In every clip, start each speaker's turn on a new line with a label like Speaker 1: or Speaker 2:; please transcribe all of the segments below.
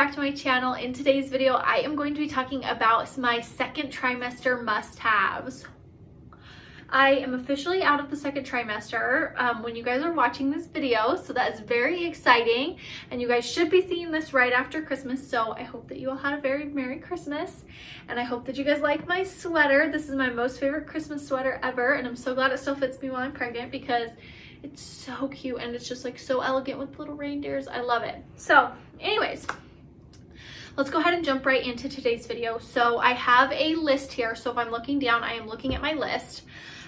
Speaker 1: back to my channel. In today's video, I am going to be talking about my second trimester must-haves. I am officially out of the second trimester when you guys are watching this video, so that is very exciting, and you guys should be seeing this right after Christmas, so I hope that you all had a very Merry Christmas, and I hope that you guys like my sweater. This is my most favorite Christmas sweater ever, and I'm so glad it still fits me while I'm pregnant because it's so cute and it's just like so elegant with little reindeers. I love it. So anyways, let's go ahead and jump right into today's video. So I have a list here. So if I'm looking down, I am looking at my list.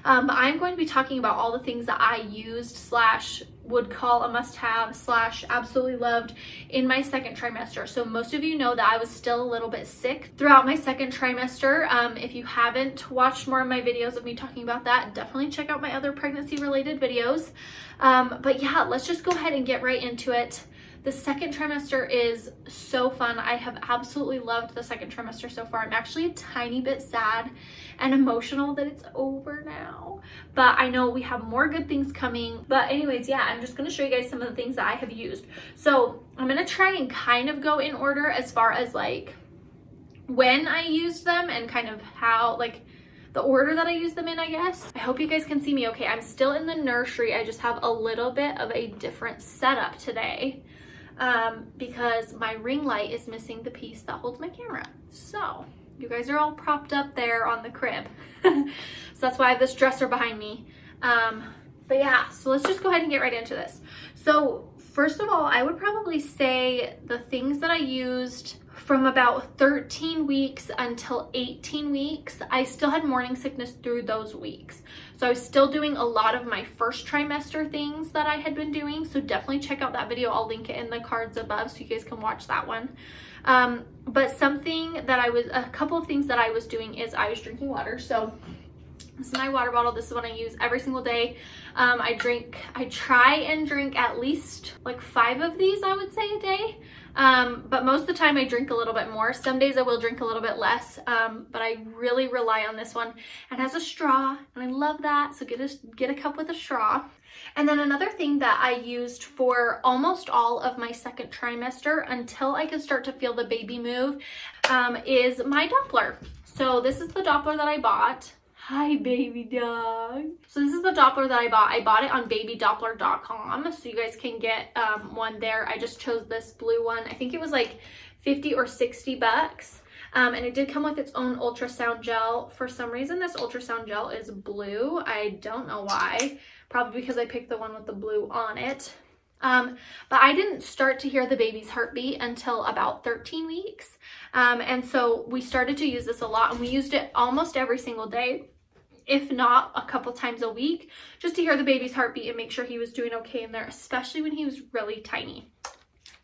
Speaker 1: I'm going to be talking about all the things that I used slash would call a must-have slash absolutely loved in my second trimester. So most of you know that I was still a little bit sick throughout my second trimester. If you haven't watched more of my videos of me talking about that, definitely check out my other pregnancy related videos. But yeah, let's just go ahead and get right into it. The second trimester is so fun. I have absolutely loved the second trimester so far. I'm actually a tiny bit sad and emotional that it's over now, but I know we have more good things coming. But anyways, yeah, I'm just going to show you guys some of the things that I have used. So I'm going to try and kind of go in order as far as like when I used them and kind of how, like, the order that I use them in, I guess. I hope you guys can see me okay. I'm still in the nursery. I just have a little bit of a different setup today because my ring light is missing the piece that holds my camera. So you guys are all propped up there on the crib. So that's why I have this dresser behind me. But yeah, so let's just go ahead and get right into this. So first of all, I would probably say the things that I used from about 13 weeks until 18 weeks, I still had morning sickness through those weeks. So I was still doing a lot of my first trimester things that I had been doing. So definitely check out that video. I'll link it in the cards above so you guys can watch that one. But a couple of things that I was doing is I was drinking water. So this is my water bottle. This is what I use every single day. I try and drink at least like 5 of these, I would say, a day. But most of the time I drink a little bit more. Some days I will drink a little bit less, but I really rely on this one. It has a straw and I love that. So get a cup with a straw. And then another thing that I used for almost all of my second trimester until I could start to feel the baby move, is my Doppler. So this is the Doppler that I bought. Hi, baby dog. So this is the Doppler that I bought. I bought it on babydoppler.com, so you guys can get one there. I just chose this blue one. I think it was like 50 or 60 bucks. And it did come with its own ultrasound gel. For some reason, this ultrasound gel is blue. I don't know why. Probably because I picked the one with the blue on it. But I didn't start to hear the baby's heartbeat until about 13 weeks. And so we started to use this a lot, and we used it almost every single day, if not a couple times a week, just to hear the baby's heartbeat and make sure he was doing okay in there, especially when he was really tiny.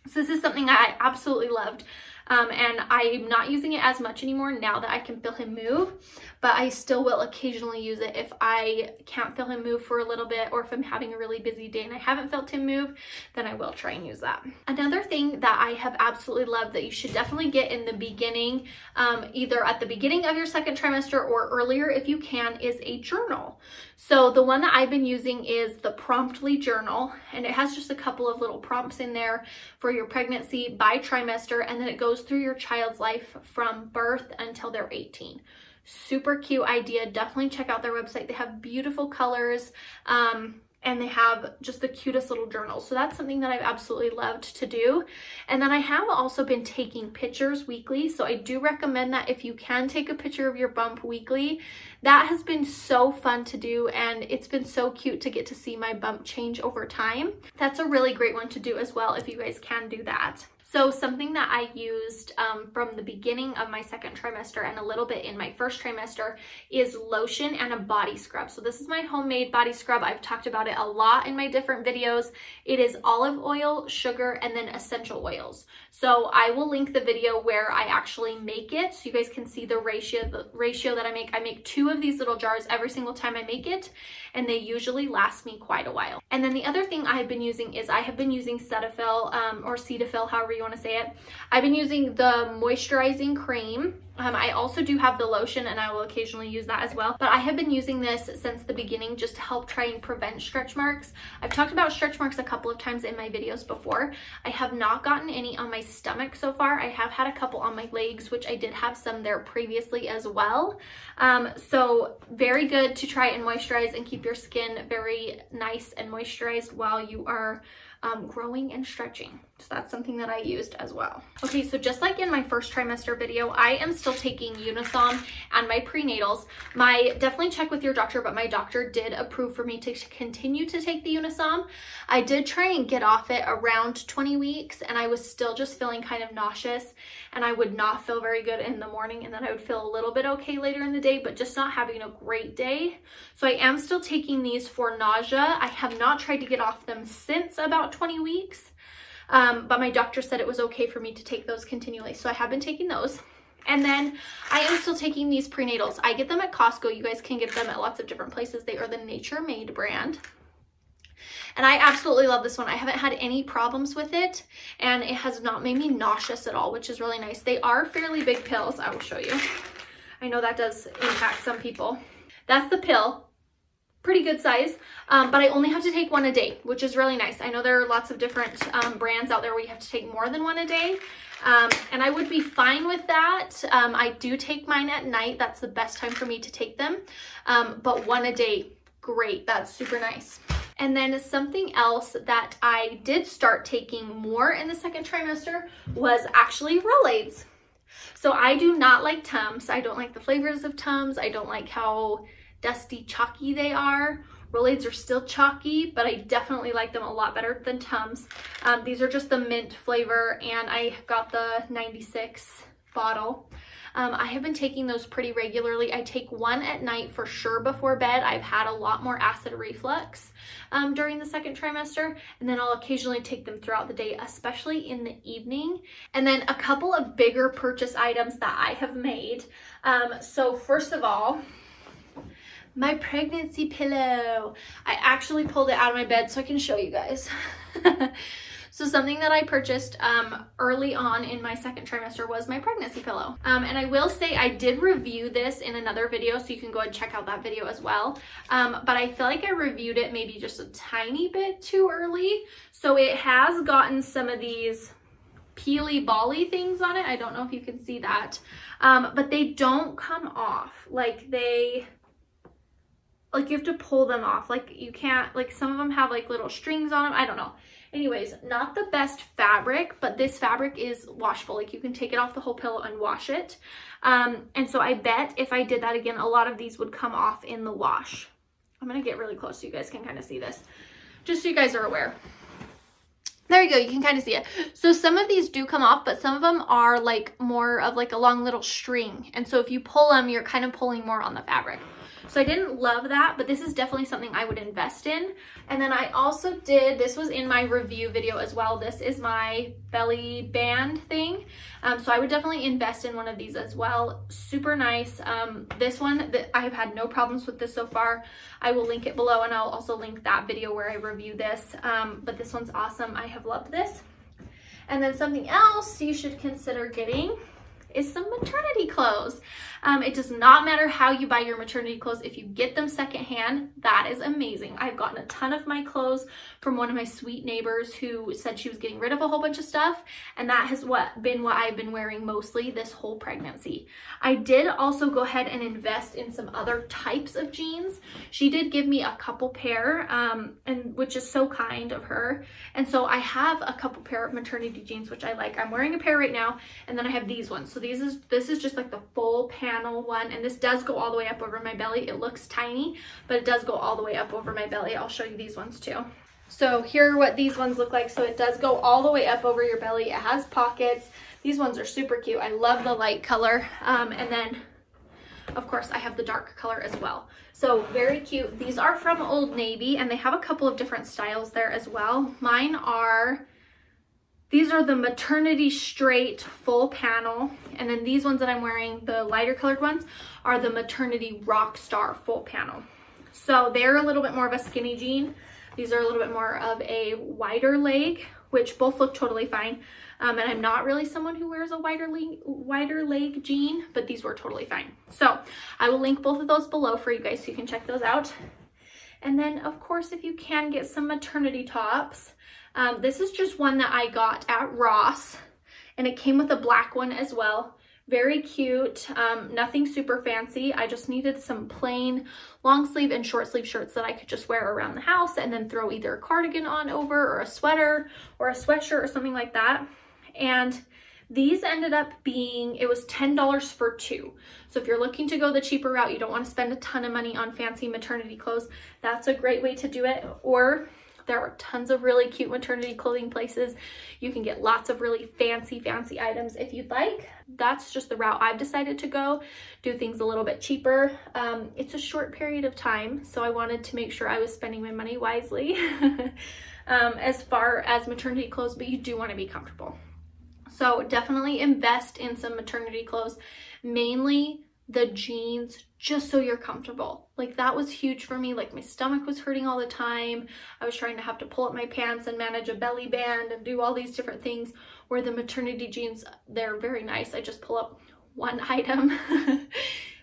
Speaker 1: So this is something I absolutely loved. And I'm not using it as much anymore now that I can feel him move, but I still will occasionally use it if I can't feel him move for a little bit, or if I'm having a really busy day and I haven't felt him move, then I will try and use that. Another thing that I have absolutely loved that you should definitely get in the beginning, either at the beginning of your second trimester or earlier if you can, is a journal. So the one that I've been using is the Promptly journal, and it has just a couple of little prompts in there for your pregnancy by trimester, and then it goes through your child's life from birth until they're 18. Super cute idea. Definitely check out their website. They have beautiful colors, and they have just the cutest little journals. So that's something that I've absolutely loved to do. And then I have also been taking pictures weekly. So I do recommend that if you can take a picture of your bump weekly. That has been so fun to do, and it's been so cute to get to see my bump change over time. That's a really great one to do as well if you guys can do that. So something that I used from the beginning of my second trimester and a little bit in my first trimester is lotion and a body scrub. So this is my homemade body scrub. I've talked about it a lot in my different videos. It is olive oil, sugar, and then essential oils. So I will link the video where I actually make it so you guys can see the ratio that I make. I make 2 of these little jars every single time I make it, and they usually last me quite a while. And then the other thing I have been using is I have been using Cetaphil or Cetaphil, however you want to say it. I've been using the moisturizing cream. I also do have the lotion, and I will occasionally use that as well. But I have been using this since the beginning just to help try and prevent stretch marks. I've talked about stretch marks a couple of times in my videos before. I have not gotten any on my stomach so far. I have had a couple on my legs, which I did have some there previously as well. So very good to try and moisturize and keep your skin very nice and moisturized while you are growing and stretching. So that's something that I used as well. Okay, so just like in my first trimester video, I am still taking Unisom and my prenatals. Definitely check with your doctor, but my doctor did approve for me to continue to take the Unisom. I did try and get off it around 20 weeks, and I was still just feeling kind of nauseous, and I would not feel very good in the morning, and then I would feel a little bit okay later in the day, but just not having a great day. So I am still taking these for nausea. I have not tried to get off them since about 20 weeks. But my doctor said it was okay for me to take those continually. So I have been taking those. And then I am still taking these prenatals. I get them at Costco. You guys can get them at lots of different places. They are the Nature Made brand. And I absolutely love this one. I haven't had any problems with it, and it has not made me nauseous at all, which is really nice. They are fairly big pills. I will show you. I know that does impact some people. That's the pill. Pretty good size, but I only have to take one a day, which is really nice. I know there are lots of different brands out there where you have to take more than one a day, and I would be fine with that. I do take mine at night. That's the best time for me to take them, but one a day, great. That's super nice. And then something else that I did start taking more in the second trimester was actually Rolaids. So I do not like Tums. I don't like the flavors of Tums. I don't like how dusty, chalky they are. Rolaids are still chalky, but I definitely like them a lot better than Tums. These are just the mint flavor, and I got the 96 bottle. I have been taking those pretty regularly. I take one at night for sure before bed. I've had a lot more acid reflux during the second trimester, and then I'll occasionally take them throughout the day, especially in the evening. And then a couple of bigger purchase items that I have made. So first of all, my pregnancy pillow. I actually pulled it out of my bed so I can show you guys. So something that I purchased early on in my second trimester was my pregnancy pillow. And I will say I did review this in another video, so you can go and check out that video as well. But I feel like I reviewed it maybe just a tiny bit too early. So it has gotten some of these peely bally things on it. I don't know if you can see that. But they don't come off. Like you have to pull them off. Like you can't, like some of them have like little strings on them. I don't know. Anyways, not the best fabric, but this fabric is washable. Like you can take it off the whole pillow and wash it. And so I bet if I did that again, a lot of these would come off in the wash. I'm going to get really close so you guys can kind of see this, just so you guys are aware. There you go. You can kind of see it. So some of these do come off, but some of them are like more of like a long little string. And so if you pull them, you're kind of pulling more on the fabric. So I didn't love that, but this is definitely something I would invest in. And then I also did, this was in my review video as well. This is my belly band thing. So I would definitely invest in one of these as well. Super nice. This one, I've had no problems with this so far. I will link it below, and I'll also link that video where I review this. But this one's awesome. I have loved this. And then something else you should consider getting is some maternity clothes. It does not matter how you buy your maternity clothes. If you get them secondhand, that is amazing. I've gotten a ton of my clothes from one of my sweet neighbors who said she was getting rid of a whole bunch of stuff, and that has been what I've been wearing mostly this whole pregnancy. I did also go ahead and invest in some other types of jeans. She did give me a couple pair, and which is so kind of her. And so I have a couple pair of maternity jeans, which I like. I'm wearing a pair right now, and then I have these ones. So this is just like the full panel one, and this does go all the way up over my belly. It looks tiny, but it does go all the way up over my belly. I'll show you these ones too. So here are what these ones look like. So it does go all the way up over your belly. It has pockets. These ones are super cute. I love the light color. And then of course I have the dark color as well. So very cute. These are from Old Navy, and they have a couple of different styles there as well. These are the maternity straight full panel, and then these ones that I'm wearing, the lighter colored ones, are the maternity rock star full panel. So they're a little bit more of a skinny jean. These are a little bit more of a wider leg which both look totally fine. And I'm not really someone who wears a wider leg jean, but these were totally fine. So I will link both of those below for you guys so you can check those out. And then of course, if you can get some maternity tops, this is just one that I got at Ross, and it came with a black one as well. Very cute, nothing super fancy. I just needed some plain long sleeve and short sleeve shirts that I could just wear around the house and then throw either a cardigan on over or a sweater or a sweatshirt or something like that. And these ended up being, it was $10 for 2. So if you're looking to go the cheaper route, you don't want to spend a ton of money on fancy maternity clothes, that's a great way to do it. Or there are tons of really cute maternity clothing places. You can get lots of really fancy items if you'd like. That's just the route I've decided to go, do things a little bit cheaper. It's a short period of time, so I wanted to make sure I was spending my money wisely as far as maternity clothes, but you do want to be comfortable. So definitely invest in some maternity clothes, mainly the jeans, just so you're comfortable. Like that was huge for me. Like my stomach was hurting all the time. I was trying to have to pull up my pants and manage a belly band and do all these different things, where the maternity jeans, they're very nice. I just pull up one item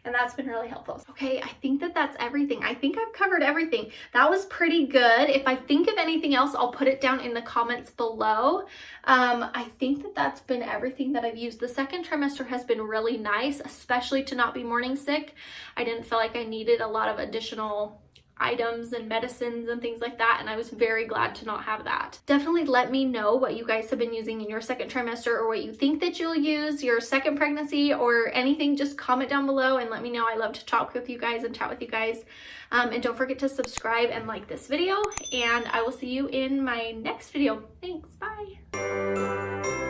Speaker 1: and that's been really helpful. Okay, I think that that's everything. I think I've covered everything. That was pretty good. If I think of anything else, I'll put it down in the comments below. I think that that's been everything that I've used. The second trimester has been really nice, especially to not be morning sick. I didn't feel like I needed a lot of additional items and medicines and things like that, and I was very glad to not have that. Definitely let me know what you guys have been using in your second trimester, or what you think that you'll use your second pregnancy, or anything. Just comment down below and let me know. I love to talk with you guys and chat with you guys. And don't forget to subscribe and like this video, and I will see you in my next video. Thanks, bye.